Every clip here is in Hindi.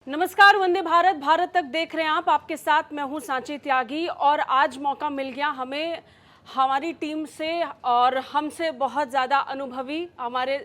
नमस्कार, वंदे भारत, भारत तक देख रहे हैं आप। आपके साथ मैं हूं सांची त्यागी और आज मौका मिल गया हमें हमारी टीम से और हमसे बहुत ज़्यादा अनुभवी हमारे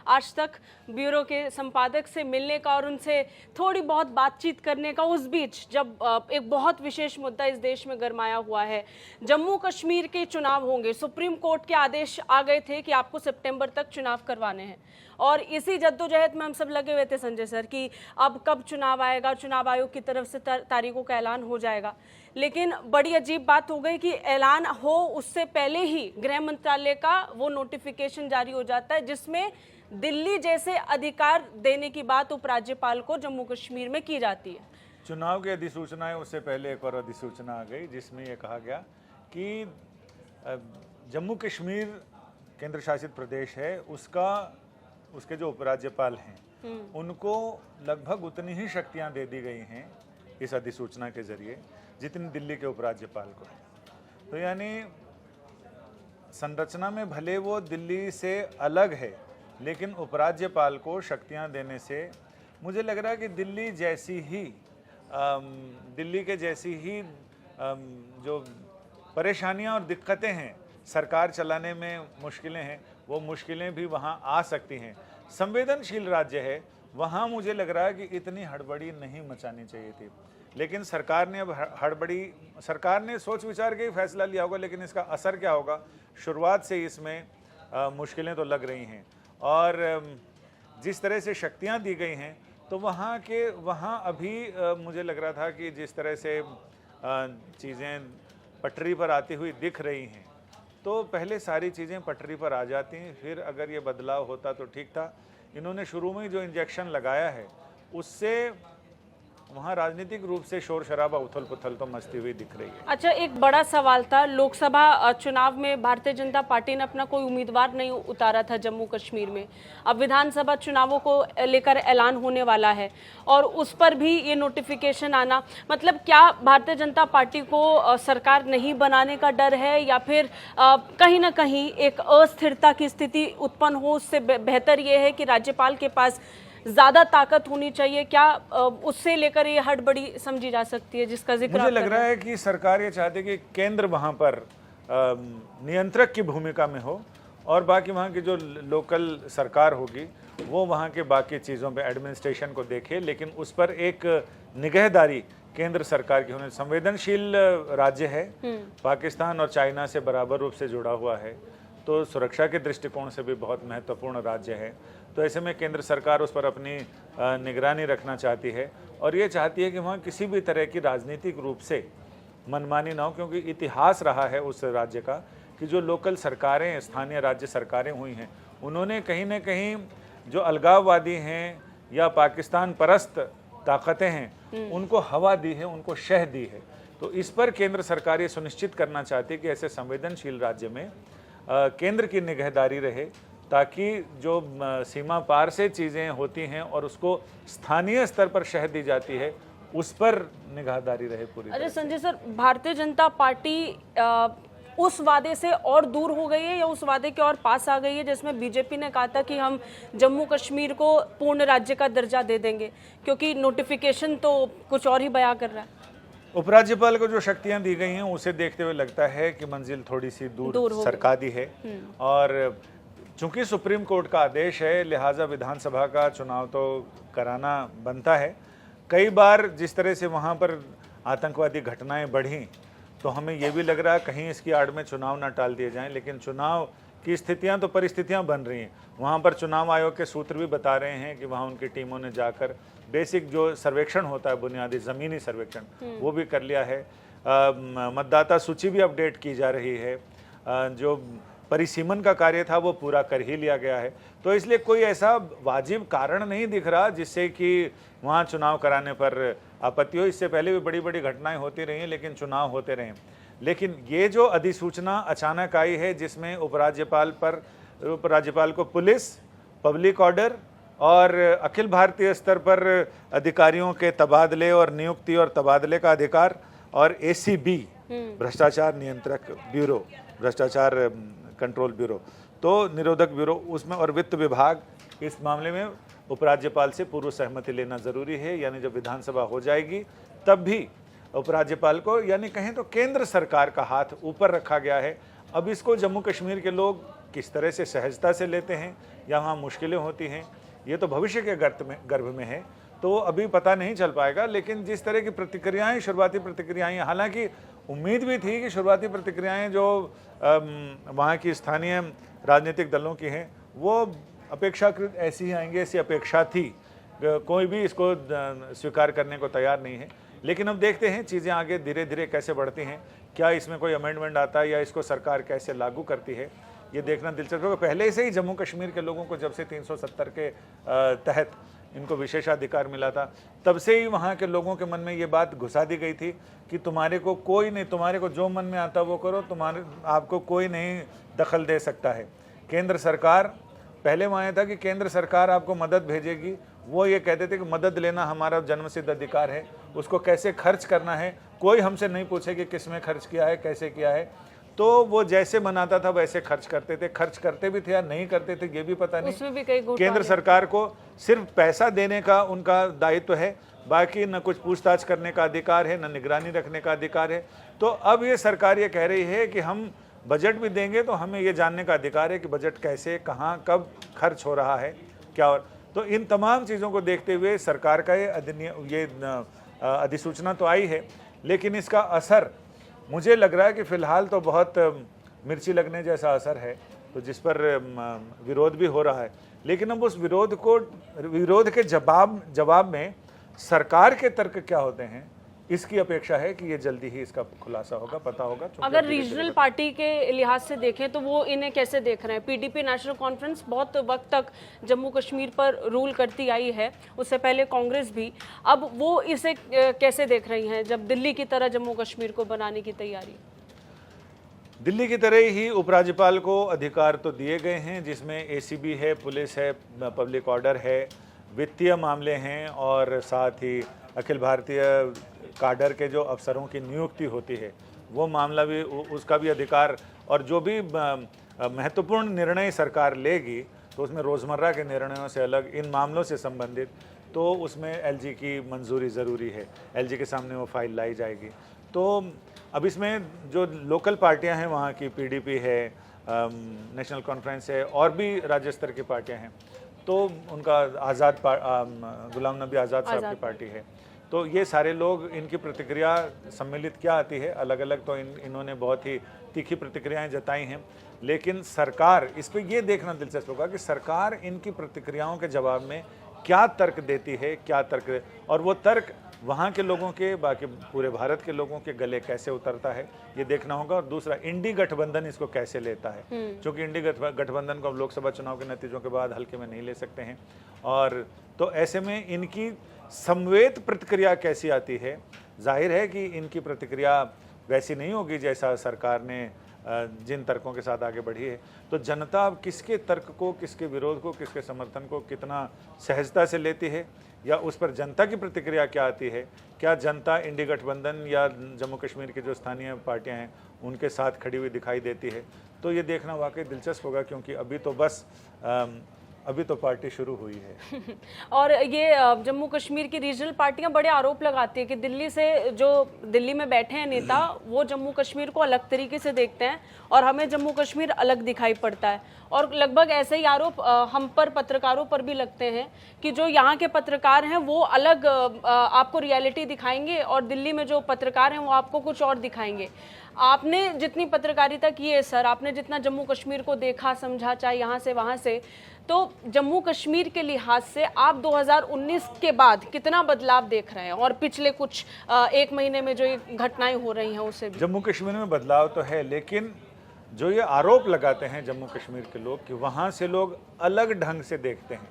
आज तक ब्यूरो के संपादक से मिलने का और उनसे थोड़ी बहुत बातचीत करने का, उस बीच जब एक बहुत विशेष मुद्दा इस देश में गरमाया हुआ है। जम्मू कश्मीर के चुनाव होंगे। सुप्रीम कोर्ट के आदेश आ गए थे कि आपको सितंबर तक चुनाव करवाने हैं और इसी जद्दोजहद में हम सब लगे हुए थे संजय सर कि अब कब चुनाव आएगा, चुनाव आयोग की तरफ से तारीखों का ऐलान हो जाएगा। लेकिन बड़ी अजीब बात हो गई कि ऐलान हो उससे पहले ही गृह मंत्रालय का वो नोटिफिकेशन जारी हो जाता है जिसमें दिल्ली जैसे अधिकार देने की बात उपराज्यपाल को जम्मू कश्मीर में की जाती है। चुनाव की अधिसूचना है, उससे पहले एक और अधिसूचना आ गई जिसमें यह कहा गया कि जम्मू कश्मीर केंद्र शासित प्रदेश है, उसके जो उपराज्यपाल हैं उनको लगभग उतनी ही शक्तियां दे दी गई हैं इस अधिसूचना के जरिए जितनी दिल्ली के उपराज्यपाल को है। तो यानी संरचना में भले वो दिल्ली से अलग है, लेकिन उपराज्यपाल को शक्तियां देने से मुझे लग रहा है कि दिल्ली के जैसी ही जो परेशानियां और दिक्कतें हैं, सरकार चलाने में मुश्किलें हैं, वो मुश्किलें भी वहाँ आ सकती हैं। संवेदनशील राज्य है, वहाँ मुझे लग रहा है कि इतनी हड़बड़ी नहीं मचानी चाहिए थी, लेकिन सरकार ने अब सरकार ने सोच विचार के ही फैसला लिया होगा, लेकिन इसका असर क्या होगा, शुरुआत से इसमें मुश्किलें तो लग रही हैं। और जिस तरह से शक्तियाँ दी गई हैं तो वहाँ अभी मुझे लग रहा था कि जिस तरह से चीज़ें पटरी पर आती हुई दिख रही हैं, तो पहले सारी चीज़ें पटरी पर आ जाती हैं, फिर अगर ये बदलाव होता तो ठीक था। इन्होंने शुरू में जो इंजेक्शन लगाया है उससे वहाँ राजनीतिक रूप से शोर शराबा उथल पुथल तो मचती हुई दिख रही है। अच्छा, एक बड़ा सवाल था, लोकसभा चुनाव में भारतीय जनता पार्टी ने अपना कोई उम्मीदवार नहीं उतारा था जम्मू कश्मीर में। अब विधानसभा चुनावों को लेकर ऐलान होने वाला है और उस पर भी ये नोटिफिकेशन आना, मतलब क्या भारतीय जनता पार्टी को सरकार नहीं बनाने का डर है या फिर कहीं ना कहीं एक अस्थिरता की स्थिति उत्पन्न हो? उससे बेहतर ये है कि राज्यपाल के पास ज्यादा ताकत होनी चाहिए। क्या उससे लेकर ये हड़बड़ी समझी जा सकती है जिसका जिक्र मुझे लग रहा है कि सरकार ये चाहती है कि केंद्र वहाँ पर नियंत्रक की भूमिका में हो और बाकी वहाँ की जो लोकल सरकार होगी वो वहाँ के बाकी चीज़ों पे एडमिनिस्ट्रेशन को देखे, लेकिन उस पर एक निगहदारी केंद्र सरकार की होने। संवेदनशील राज्य है, पाकिस्तान और चाइना से बराबर रूप से जुड़ा हुआ है, तो सुरक्षा के दृष्टिकोण से भी बहुत महत्वपूर्ण राज्य है। तो ऐसे में केंद्र सरकार उस पर अपनी निगरानी रखना चाहती है और ये चाहती है कि वहाँ किसी भी तरह की राजनीतिक रूप से मनमानी ना हो, क्योंकि इतिहास रहा है उस राज्य का कि जो लोकल सरकारें, स्थानीय राज्य सरकारें हुई हैं, उन्होंने कहीं ना कहीं जो अलगाववादी हैं या पाकिस्तान परस्त ताकतें हैं उनको हवा दी है, उनको शह दी है। तो इस पर केंद्र सरकार ये सुनिश्चित करना चाहती है कि ऐसे संवेदनशील राज्य में केंद्र की निगहदारी रहे, ताकि जो सीमा पार से चीज़ें होती हैं और उसको स्थानीय स्तर पर शह दी जाती है, उस पर निगहदारी रहे पूरी। अरे संजय सर, भारतीय जनता पार्टी उस वादे से और दूर हो गई है या उस वादे के और पास आ गई है जिसमें बीजेपी ने कहा था कि हम जम्मू कश्मीर को पूर्ण राज्य का दर्जा दे देंगे, क्योंकि नोटिफिकेशन तो कुछ और ही बयां कर रहा है। उपराज्यपाल को जो शक्तियां दी गई हैं उसे देखते हुए लगता है कि मंजिल थोड़ी सी दूर सरका दी है। और चूंकि सुप्रीम कोर्ट का आदेश है, लिहाजा विधानसभा का चुनाव तो कराना बनता है। कई बार जिस तरह से वहाँ पर आतंकवादी घटनाएं बढ़ी तो हमें यह भी लग रहा है कहीं इसकी आड़ में चुनाव ना टाल दिए जाएं, लेकिन चुनाव की स्थितियां तो परिस्थितियां बन रही हैं। वहाँ पर चुनाव आयोग के सूत्र भी बता रहे हैं कि वहाँ उनकी टीमों ने जाकर बेसिक जो सर्वेक्षण होता है, बुनियादी ज़मीनी सर्वेक्षण, वो भी कर लिया है। मतदाता सूची भी अपडेट की जा रही है। जो परिसीमन का कार्य था वो पूरा कर ही लिया गया है। तो इसलिए कोई ऐसा वाजिब कारण नहीं दिख रहा जिससे कि वहाँ चुनाव कराने पर आपत्ति हो। इससे पहले भी बड़ी बड़ी घटनाएं होती रही हैं, लेकिन चुनाव होते रहे। लेकिन ये जो अधिसूचना अचानक आई है जिसमें उपराज्यपाल को पुलिस, पब्लिक ऑर्डर और अखिल भारतीय स्तर पर अधिकारियों के तबादले और नियुक्ति और तबादले का अधिकार, और ACB भ्रष्टाचार नियंत्रक ब्यूरो, भ्रष्टाचार कंट्रोल ब्यूरो, तो निरोधक ब्यूरो उसमें, और वित्त विभाग इस मामले में उपराज्यपाल से पूर्व सहमति लेना ज़रूरी है, यानी जब विधानसभा हो जाएगी तब भी उपराज्यपाल को, यानी कहें तो केंद्र सरकार का हाथ ऊपर रखा गया है। अब इसको जम्मू कश्मीर के लोग किस तरह से सहजता से लेते हैं या वहाँ मुश्किलें होती हैं, ये तो भविष्य के गर्भ में है, तो अभी पता नहीं चल पाएगा। लेकिन जिस तरह की प्रतिक्रियाएं, शुरुआती प्रतिक्रियाएं, हालांकि उम्मीद भी थी कि शुरुआती प्रतिक्रियाएं जो वहाँ की स्थानीय राजनीतिक दलों की हैं वो अपेक्षाकृत ऐसी ही आएंगी, ऐसी अपेक्षा थी। कोई भी इसको स्वीकार करने को तैयार नहीं है। लेकिन अब देखते हैं चीज़ें आगे धीरे धीरे कैसे बढ़ती हैं, क्या इसमें कोई अमेंडमेंट आता है या इसको सरकार कैसे लागू करती है, ये देखना दिलचस्प होगा। पहले से ही जम्मू कश्मीर के लोगों को जब से 370 के तहत इनको विशेषाधिकार मिला था, तब से ही वहाँ के लोगों के मन में ये बात घुसा दी गई थी कि तुम्हारे को कोई नहीं, तुम्हारे को जो मन में आता वो करो, आपको कोई नहीं दखल दे सकता है। केंद्र सरकार, पहले वहाँ था कि केंद्र सरकार आपको मदद भेजेगी, वो ये कहते थे कि मदद लेना हमारा जन्मसिद्ध अधिकार है, उसको कैसे खर्च करना है कोई हमसे नहीं पूछे कि किस में खर्च किया है, कैसे किया है। तो वो जैसे बनाता था वैसे खर्च करते थे, खर्च करते भी थे या नहीं करते थे ये भी पता नहीं। उसमें भी कई केंद्र सरकार को सिर्फ पैसा देने का उनका दायित्व है, बाकी न कुछ पूछताछ करने का अधिकार है, न निगरानी रखने का अधिकार है। तो अब ये सरकार ये कह रही है कि हम बजट भी देंगे तो हमें ये जानने का अधिकार है कि बजट कैसे, कहाँ, कब खर्च हो रहा है, क्या। और तो इन तमाम चीज़ों को देखते हुए सरकार का ये अधिसूचना तो आई है, लेकिन इसका असर मुझे लग रहा है कि फ़िलहाल तो बहुत मिर्ची लगने जैसा असर है, तो जिस पर विरोध भी हो रहा है। लेकिन अब उस विरोध के जवाब में सरकार के तर्क क्या होते हैं, इसकी अपेक्षा है कि ये जल्दी ही इसका खुलासा होगा, पता होगा। अगर रीजनल पार्टी के लिहाज से देखें तो वो इन्हें कैसे देख रहे हैं? पीडीपी नेशनल कॉन्फ्रेंस बहुत वक्त तक जम्मू कश्मीर पर रूल करती आई है, उससे पहले कांग्रेस भी, अब वो इसे कैसे देख रही हैं जब दिल्ली की तरह जम्मू कश्मीर को बनाने की तैयारी? दिल्ली की तरह ही उपराज्यपाल को अधिकार तो दिए गए हैं, जिसमें एसीबी है, पुलिस है, पब्लिक ऑर्डर है, वित्तीय मामले हैं और साथ ही अखिल भारतीय काडर के जो अफसरों की नियुक्ति होती है वो मामला भी, उसका भी अधिकार। और जो भी महत्वपूर्ण निर्णय सरकार लेगी तो उसमें रोज़मर्रा के निर्णयों से अलग इन मामलों से संबंधित तो उसमें एलजी की मंजूरी ज़रूरी है, एलजी के सामने वो फाइल लाई जाएगी। तो अब इसमें जो लोकल पार्टियां हैं, वहाँ की पीडीपी है, नेशनल कॉन्फ्रेंस है और भी राज्य स्तर की पार्टियां हैं, तो उनका गुलाम नबी आज़ाद साहब की पार्टी है, तो ये सारे लोग, इनकी प्रतिक्रिया सम्मिलित क्या आती है अलग अलग, तो इन्होंने बहुत ही तीखी प्रतिक्रियाएं जताई हैं। लेकिन सरकार, इस पर यह देखना दिलचस्प होगा कि सरकार इनकी प्रतिक्रियाओं के जवाब में क्या तर्क देती है, क्या तर्क, और वो तर्क वहाँ के लोगों के, बाकी पूरे भारत के लोगों के गले कैसे उतरता है ये देखना होगा। और दूसरा, इंडी गठबंधन इसको कैसे लेता है, क्योंकि इंडी गठबंधन को अब लोकसभा चुनाव के नतीजों के बाद हल्के में नहीं ले सकते हैं, और तो ऐसे में इनकी समवेत प्रतिक्रिया कैसी आती है। जाहिर है कि इनकी प्रतिक्रिया वैसी नहीं होगी जैसा सरकार ने जिन तर्कों के साथ आगे बढ़ी है। तो जनता अब किसके तर्क को, किसके विरोध को, किसके समर्थन को कितना सहजता से लेती है, या उस पर जनता की प्रतिक्रिया क्या आती है। क्या जनता इंडी गठबंधन या जम्मू कश्मीर की जो स्थानीय पार्टियां हैं उनके साथ खड़ी हुई दिखाई देती है, तो ये देखना वाकई दिलचस्प होगा, क्योंकि अभी तो बस अभी तो पार्टी शुरू हुई है। और ये जम्मू कश्मीर की रीजनल पार्टियां बड़े आरोप लगाती है कि दिल्ली से, जो दिल्ली में बैठे हैं नेता, वो जम्मू कश्मीर को अलग तरीके से देखते हैं और हमें जम्मू कश्मीर अलग दिखाई पड़ता है। और लगभग ऐसे ही आरोप हम पर, पत्रकारों पर भी लगते हैं कि जो यहाँ के पत्रकार हैं वो अलग आपको रियलिटी दिखाएंगे और दिल्ली में जो पत्रकार हैं वो आपको कुछ और दिखाएंगे। आपने जितनी पत्रकारिता की है सर, आपने जितना जम्मू कश्मीर को देखा, समझा, चाहे यहाँ से वहाँ से, तो जम्मू कश्मीर के लिहाज से आप 2019 के बाद कितना बदलाव देख रहे हैं, और पिछले कुछ एक महीने में जो ये घटनाएं हो रही हैं उससे भी? जम्मू कश्मीर में बदलाव तो है, लेकिन जो ये आरोप लगाते हैं जम्मू कश्मीर के लोग कि वहाँ से लोग अलग ढंग से देखते हैं,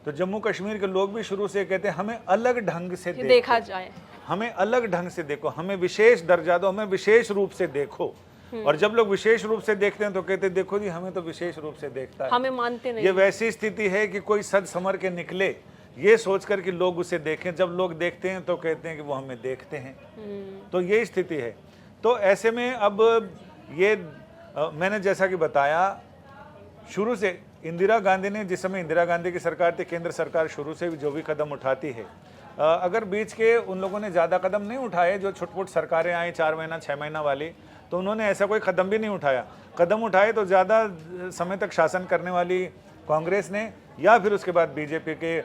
तो जम्मू कश्मीर के लोग भी शुरू से कहते हैं हमें अलग ढंग से देखा जाए, हमें अलग ढंग से देखो, हमें विशेष दर्जा दो, हमें विशेष रूप से देखो। और जब लोग विशेष रूप से देखते हैं तो कहते हैं देखो जी हमें तो विशेष रूप से देखता है, हमें मानते नहीं। ये वैसी स्थिति है कि कोई सज समर के निकले, ये सोचकर कि लोग उसे देखें, जब लोग देखते हैं तो कहते हैं कि वो हमें देखते हैं, तो ये स्थिति है। तो ऐसे में अब ये मैंने जैसा कि बताया शुरू से इंदिरा गांधी ने, जिस समय इंदिरा गांधी की सरकार थी, केंद्र सरकार शुरू से जो भी कदम उठाती है, अगर बीच के उन लोगों ने ज़्यादा कदम नहीं उठाए, जो छुटपुट सरकारें आई 4 महीना 6 महीना वाली, तो उन्होंने ऐसा कोई कदम भी नहीं उठाया। कदम उठाए तो ज़्यादा समय तक शासन करने वाली कांग्रेस ने या फिर उसके बाद बीजेपी के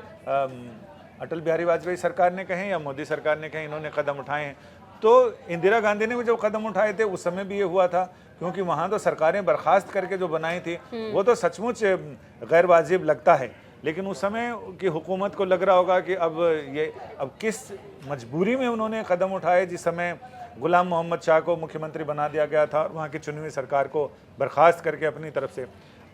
अटल बिहारी वाजपेयी सरकार ने कहें या मोदी सरकार ने कहें, इन्होंने कदम उठाए हैं। तो इंदिरा गांधी ने भी जो कदम उठाए थे उस समय भी ये हुआ था, क्योंकि वहाँ तो सरकारें बर्खास्त करके जो बनाई थी वो तो सचमुच गैर वाजिब लगता है। लेकिन उस समय की हुकूमत को लग रहा होगा कि अब किस मजबूरी में उन्होंने कदम उठाए, जिस समय गुलाम मोहम्मद शाह को मुख्यमंत्री बना दिया गया था और वहाँ की चुनी हुई सरकार को बर्खास्त करके अपनी तरफ से।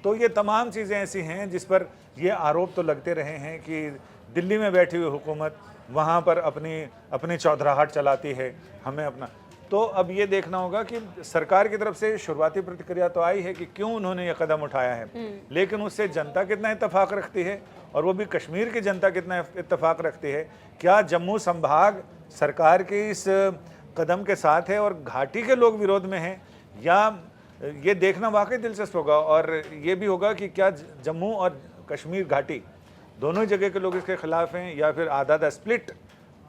तो ये तमाम चीज़ें ऐसी हैं जिस पर ये आरोप तो लगते रहे हैं कि दिल्ली में बैठी हुई हुकूमत वहाँ पर अपनी चौधराहट चलाती है, हमें अपना। तो अब ये देखना होगा कि सरकार की तरफ से शुरुआती प्रतिक्रिया तो आई है कि क्यों उन्होंने ये कदम उठाया है, लेकिन उससे जनता कितना इत्तेफाक रखती है और वो भी कश्मीर की जनता कितना इत्तेफाक रखती है। क्या जम्मू संभाग सरकार के इस कदम के साथ है और घाटी के लोग विरोध में हैं, या ये देखना वाकई दिलचस्प होगा। और ये भी होगा कि क्या जम्मू और कश्मीर घाटी दोनों जगह के लोग इसके खिलाफ हैं, या फिर आधा स्प्लिट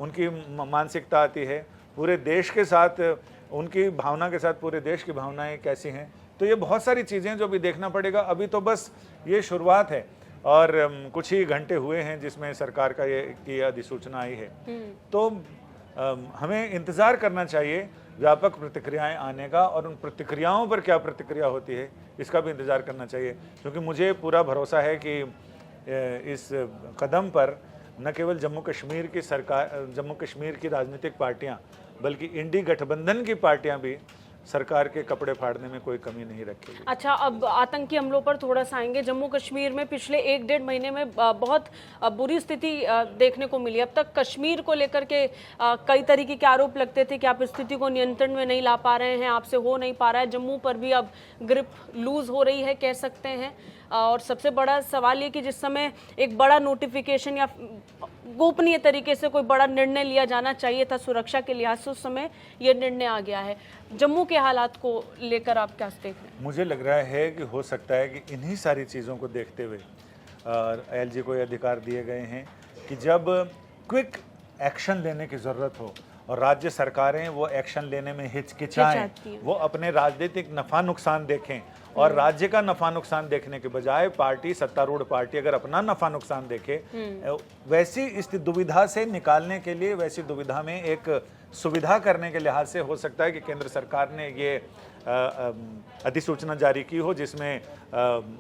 उनकी मानसिकता आती है पूरे देश के साथ, उनकी भावना के साथ पूरे देश की भावनाएं कैसी हैं। तो ये बहुत सारी चीज़ें जो भी देखना पड़ेगा। अभी तो बस ये शुरुआत है और कुछ ही घंटे हुए हैं जिसमें सरकार का ये अधिसूचना आई है। तो हमें इंतज़ार करना चाहिए व्यापक प्रतिक्रियाएं आने का, और उन प्रतिक्रियाओं पर क्या प्रतिक्रिया होती है इसका भी इंतज़ार करना चाहिए, क्योंकि मुझे पूरा भरोसा है कि इस कदम पर न केवल जम्मू कश्मीर की सरकार, जम्मू कश्मीर की राजनीतिक पार्टियां, बल्कि इंडी गठबंधन की पार्टियां भी सरकार के कपड़े फाड़ने में कोई कमी नहीं रखेगी। अच्छा, अब आतंकी हमलों पर थोड़ा सा आएंगे। जम्मू कश्मीर में पिछले 1-1.5 महीने में बहुत बुरी स्थिति देखने को मिली। अब तक कश्मीर को लेकर के कई तरीके के आरोप लगते थे कि आप स्थिति को नियंत्रण में नहीं ला पा रहे हैं, आपसे हो नहीं पा रहा है। जम्मू पर भी अब ग्रिप लूज हो रही है, कह सकते हैं। और सबसे बड़ा सवाल ये कि जिस समय एक बड़ा नोटिफिकेशन या गोपनीय तरीके से कोई बड़ा निर्णय लिया जाना चाहिए था सुरक्षा के लिहाज से, उस समय ये निर्णय आ गया है। जम्मू के हालात को लेकर आप क्या देख रहे हैं? मुझे लग रहा है कि हो सकता है कि इन्हीं सारी चीज़ों को देखते हुए एलजी को ये अधिकार दिए गए हैं कि जब क्विक एक्शन लेने की ज़रूरत हो और राज्य सरकारें वो एक्शन लेने में हिचकिचाएं, वो अपने राजनीतिक नफ़ा नुकसान देखें और राज्य का नफ़ा नुकसान देखने के बजाय पार्टी, सत्तारूढ़ पार्टी अगर अपना नफ़ा नुकसान देखे, वैसी इस दुविधा से निकालने के लिए, वैसी दुविधा में एक सुविधा करने के लिहाज से हो सकता है कि केंद्र सरकार ने ये अधिसूचना जारी की हो, जिसमें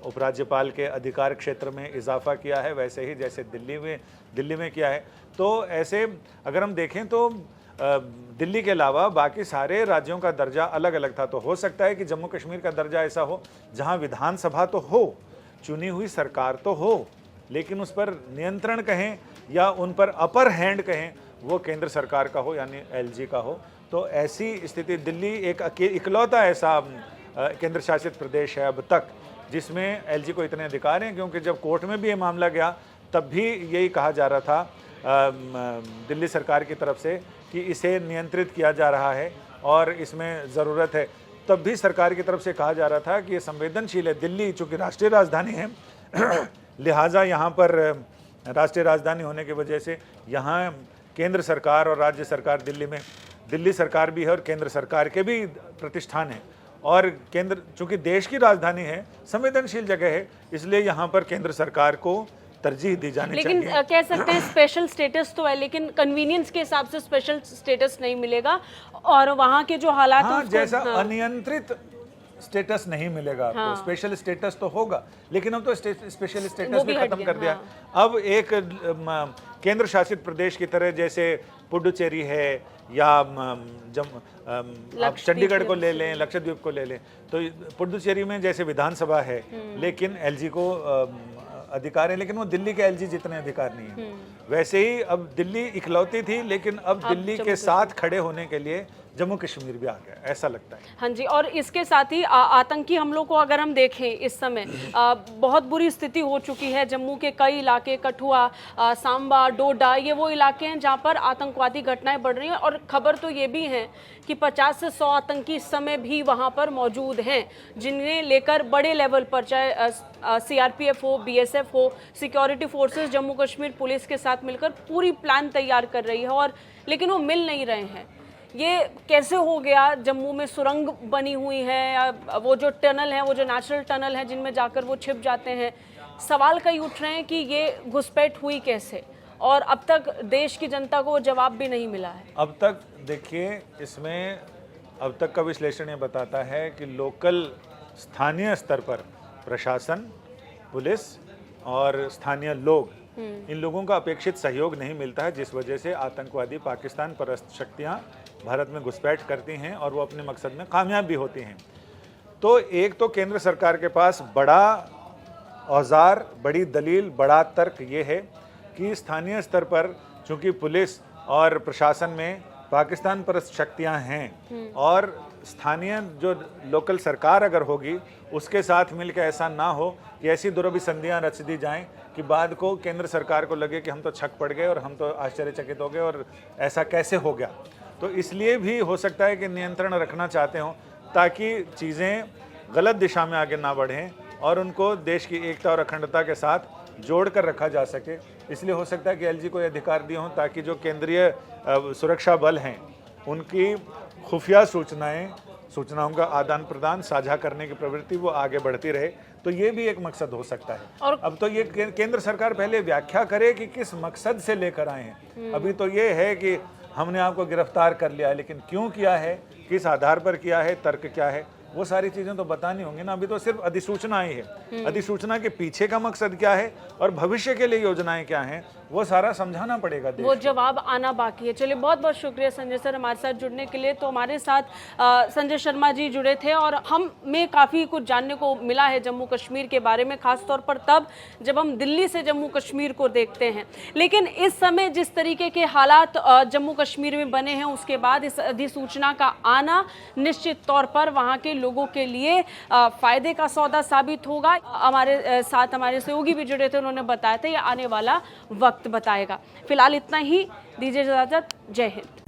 उपराज्यपाल के अधिकार क्षेत्र में इजाफा किया है, वैसे ही जैसे दिल्ली में किया है। तो ऐसे अगर हम देखें तो दिल्ली के अलावा बाकी सारे राज्यों का दर्जा अलग अलग था। तो हो सकता है कि जम्मू कश्मीर का दर्जा ऐसा हो जहां विधानसभा तो हो, चुनी हुई सरकार तो हो, लेकिन उस पर नियंत्रण कहें या उन पर अपर हैंड कहें, वो केंद्र सरकार का हो, यानी एलजी का हो। तो ऐसी स्थिति, दिल्ली एक इकलौता ऐसा केंद्र शासित प्रदेश है अब तक जिसमें एलजी को इतने अधिकार हैं, क्योंकि जब कोर्ट में भी ये मामला गया तब भी यही कहा जा रहा था दिल्ली सरकार की तरफ से कि इसे नियंत्रित किया जा रहा है और इसमें ज़रूरत है। तब भी सरकार की तरफ से कहा जा रहा था कि ये संवेदनशील है। दिल्ली चूँकि राष्ट्रीय राजधानी है लिहाजा यहाँ पर राष्ट्रीय राजधानी होने की वजह से यहाँ केंद्र सरकार और राज्य सरकार, दिल्ली सरकार भी है और केंद्र सरकार के भी प्रतिष्ठान है, और केंद्र चूँकि देश की राजधानी है, संवेदनशील जगह है, इसलिए यहाँ पर केंद्र सरकार को तरजीह दी जानी चाहिए। लेकिन कह सकते हैं स्पेशल स्टेटस तो है, लेकिन कन्वीनियंस के हिसाब से स्पेशल स्टेटस नहीं मिलेगा और वहाँ के जो हालात जैसा अनियंत्रित स्टेटस नहीं मिलेगा आपको। स्पेशल स्टेटस तो होगा, लेकिन हम तो स्पेशल स्टेटस भी खत्म कर दिया। अब एक केंद्र शासित प्रदेश की तरह जैसे पुडुचेरी है या आप चंडीगढ़ को ले लें, लक्षद्वीप को ले लें, तो पुडुचेरी में जैसे विधानसभा है लेकिन एलजी को अधिकार है, लेकिन वो दिल्ली के एलजी जितने अधिकार नहीं है। वैसे ही अब दिल्ली इकलौती थी, लेकिन अब दिल्ली के साथ खड़े होने के लिए जम्मू कश्मीर भी आ गया, ऐसा लगता है। हाँ जी, और इसके साथ ही आतंकी हमलों को अगर हम देखें इस समय बहुत बुरी स्थिति हो चुकी है। जम्मू के कई इलाके, कठुआ, सांबा, डोडा, ये वो इलाके हैं जहां पर आतंकवादी घटनाएं बढ़ रही हैं। और खबर तो ये भी है कि 50 से 100 आतंकी इस समय भी वहां पर मौजूद हैं, जिन्हें लेकर बड़े लेवल पर चाहे CRPF हो, BSF हो, security forces Jammu Kashmir police के साथ मिलकर पूरी प्लान तैयार कर रही है, और लेकिन वो मिल नहीं रहे हैं। ये कैसे हो गया? जम्मू में सुरंग बनी हुई है, वो जो टनल है, वो जो नेचुरल टनल है जिनमें जाकर वो छिप जाते हैं। सवाल कई उठ रहे हैं कि ये घुसपैठ हुई कैसे, और अब तक देश की जनता को जवाब भी नहीं मिला है। अब तक देखिए, इसमें अब तक का विश्लेषण ये बताता है कि लोकल स्थानीय स्तर पर प्रशासन, पुलिस और स्थानीय लोग, इन लोगों का अपेक्षित सहयोग नहीं मिलता है, जिस वजह से आतंकवादी पाकिस्तान परस्त शक्तियां भारत में घुसपैठ करती हैं और वो अपने मकसद में कामयाब भी होती हैं। तो एक तो केंद्र सरकार के पास बड़ा औजार, बड़ी दलील, बड़ा तर्क ये है कि स्थानीय स्तर पर चूंकि पुलिस और प्रशासन में पाकिस्तान परस्त शक्तियां हैं, और स्थानीय जो लोकल सरकार अगर होगी उसके साथ मिलकर ऐसा ना हो कि ऐसी दुरभिसंधियां रच दी जाएं कि बाद को केंद्र सरकार को लगे कि हम तो छक पड़ गए और हम तो आश्चर्यचकित हो गए और ऐसा कैसे हो गया। तो इसलिए भी हो सकता है कि नियंत्रण रखना चाहते हों ताकि चीज़ें गलत दिशा में आगे ना बढ़ें और उनको देश की एकता और अखंडता के साथ जोड़ कर रखा जा सके। इसलिए हो सकता है कि LG को ये अधिकार दिए हों ताकि जो केंद्रीय सुरक्षा बल हैं उनकी खुफिया सूचनाओं का आदान प्रदान, साझा करने की प्रवृत्ति वो आगे बढ़ती रहे। तो ये भी एक मकसद हो सकता है। और अब तो ये केंद्र सरकार पहले व्याख्या करे कि किस मकसद से लेकर आए हैं। अभी तो ये है कि हमने आपको गिरफ्तार कर लिया है, लेकिन क्यों किया है, किस आधार पर किया है, तर्क क्या है, वो सारी चीजें तो बतानी होंगी ना। अभी तो सिर्फ अधिसूचना आई है, अधिसूचना के पीछे का मकसद क्या है और भविष्य के लिए योजनाएं क्या हैं, वो सारा समझाना पड़ेगा देश वो जवाब आना बाकी है। चलिए, बहुत बहुत शुक्रिया संजय सर हमारे साथ जुड़ने के लिए। तो हमारे साथ संजय शर्मा जी जुड़े थे और हमें काफ़ी कुछ जानने को मिला है जम्मू कश्मीर के बारे में, खासतौर पर तब जब हम दिल्ली से जम्मू कश्मीर को देखते हैं। लेकिन इस समय जिस तरीके के हालात जम्मू कश्मीर में बने हैं, उसके बाद इस अधिसूचना का आना निश्चित तौर पर वहाँ के लोगों के लिए फायदे का सौदा साबित होगा। हमारे साथ हमारे सहयोगी भी जुड़े थे, उन्होंने बताया था ये आने वाला वक्त बताएगा। फिलहाल इतना ही, दीजिए इजाजत। जय हिंद।